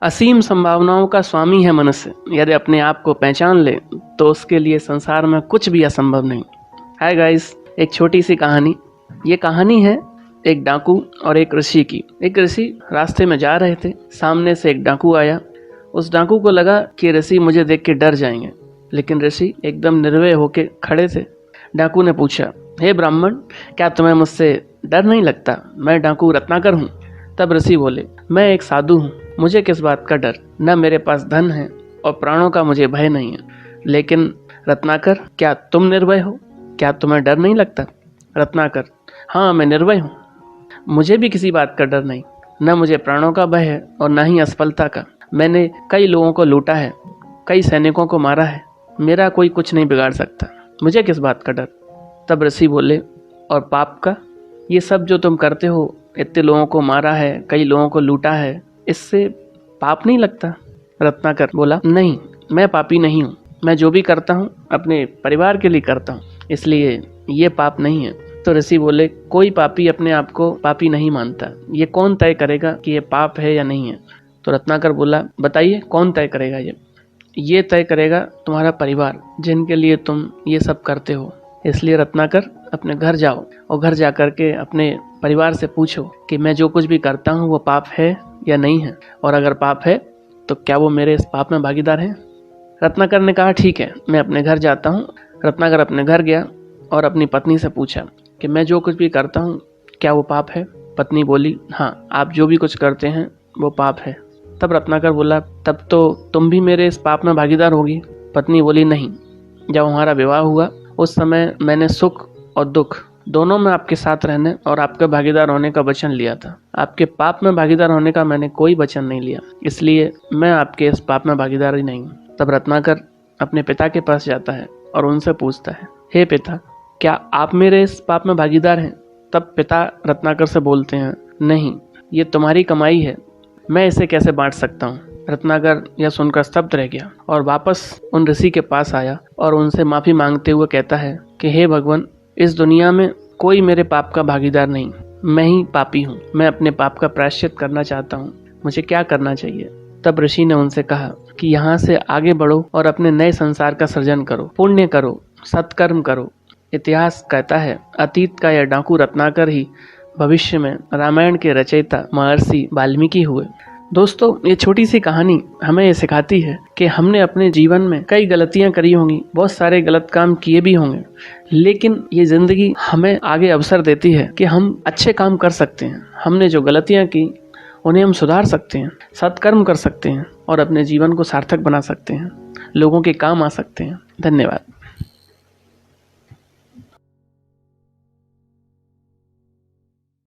असीम संभावनाओं का स्वामी है मनुष्य। यदि अपने आप को पहचान ले तो उसके लिए संसार में कुछ भी असंभव नहीं। हाय गाइस, एक छोटी सी कहानी। ये कहानी है एक डाकू और एक ऋषि की। एक ऋषि रास्ते में जा रहे थे, सामने से एक डाकू आया। उस डाकू को लगा कि ऋषि मुझे देख के डर जाएंगे, लेकिन ऋषि एकदम निर्भय होके खड़े थे। डाकू ने पूछा, हे ब्राह्मण, क्या तुम्हें मुझसे डर नहीं लगता? मैं डाकू रत्नाकर हूँ। तब ऋषि बोले, मैं एक साधु हूँ, मुझे किस बात का डर? न मेरे पास धन है और प्राणों का मुझे भय नहीं है। लेकिन रत्नाकर, क्या तुम निर्भय हो? क्या तुम्हें डर नहीं लगता? रत्नाकर, हाँ मैं निर्भय हूँ, मुझे भी किसी बात का डर नहीं। न मुझे प्राणों का भय है और न ही असफलता का। मैंने कई लोगों को लूटा है, कई सैनिकों को मारा है, मेरा कोई कुछ नहीं बिगाड़ सकता, मुझे किस बात का डर? तब ऋषि बोले, और पाप का? ये सब जो तुम करते हो, इतने लोगों को मारा है, कई लोगों को लूटा है, इससे पाप नहीं लगता? रत्नाकर बोला, नहीं, मैं पापी नहीं हूँ, मैं जो भी करता हूँ अपने परिवार के लिए करता हूँ, इसलिए ये पाप नहीं है। तो ऋषि बोले, कोई पापी अपने आप को पापी नहीं मानता, ये कौन तय करेगा कि ये पाप है या नहीं है? तो रत्नाकर बोला, बताइए कौन तय करेगा? ये तय करेगा तुम्हारा परिवार, जिनके लिए तुम ये सब करते हो। इसलिए रत्नाकर, अपने घर जाओ और घर जा कर के अपने परिवार से पूछो कि मैं जो कुछ भी करता हूँ वो पाप है या नहीं है, और अगर पाप है तो क्या वो मेरे इस पाप में भागीदार हैं? रत्नाकर ने कहा, ठीक है, मैं अपने घर जाता हूँ। रत्नाकर अपने घर गया और अपनी पत्नी से पूछा कि मैं जो कुछ भी करता हूँ क्या वो पाप है? पत्नी बोली, हाँ, आप जो भी कुछ करते हैं वो पाप है। तब रत्नाकर बोला, तब तो तुम भी मेरे इस पाप में भागीदार होगी। पत्नी बोली, नहीं, जब हमारा विवाह हुआ उस समय मैंने सुख और दुख दोनों में आपके साथ रहने और आपके भागीदार होने का वचन लिया था। आपके पाप में भागीदार होने का मैंने कोई वचन नहीं लिया, इसलिए मैं आपके इस पाप में भागीदार ही नहीं हूँ। तब रत्नाकर अपने पिता के पास जाता है और उनसे पूछता है, हे पिता, क्या आप मेरे इस पाप में भागीदार हैं? तब पिता रत्नाकर से बोलते हैं, नहीं, ये तुम्हारी कमाई है, मैं इसे कैसे बांट सकता हूँ? रत्नाकर यह सुनकर स्तब्ध रह गया और वापस उन ऋषि के पास आया और उनसे माफ़ी मांगते हुए कहता है कि हे भगवान, इस दुनिया में कोई मेरे पाप का भागीदार नहीं, मैं ही पापी हूँ, मैं अपने पाप का प्रायश्चित करना चाहता हूँ, मुझे क्या करना चाहिए? तब ऋषि ने उनसे कहा कि यहाँ से आगे बढ़ो और अपने नए संसार का सृजन करो, पुण्य करो, सत्कर्म करो। इतिहास कहता है, अतीत का यह डाकू रत्नाकर ही भविष्य में रामायण के रचयिता महर्षि वाल्मीकि हुए। दोस्तों, ये छोटी सी कहानी हमें ये सिखाती है कि हमने अपने जीवन में कई गलतियां करी होंगी, बहुत सारे गलत काम किए भी होंगे, लेकिन ये जिंदगी हमें आगे अवसर देती है कि हम अच्छे काम कर सकते हैं। हमने जो गलतियां की उन्हें हम सुधार सकते हैं, सत्कर्म कर सकते हैं और अपने जीवन को सार्थक बना सकते हैं, लोगों के काम आ सकते हैं। धन्यवाद।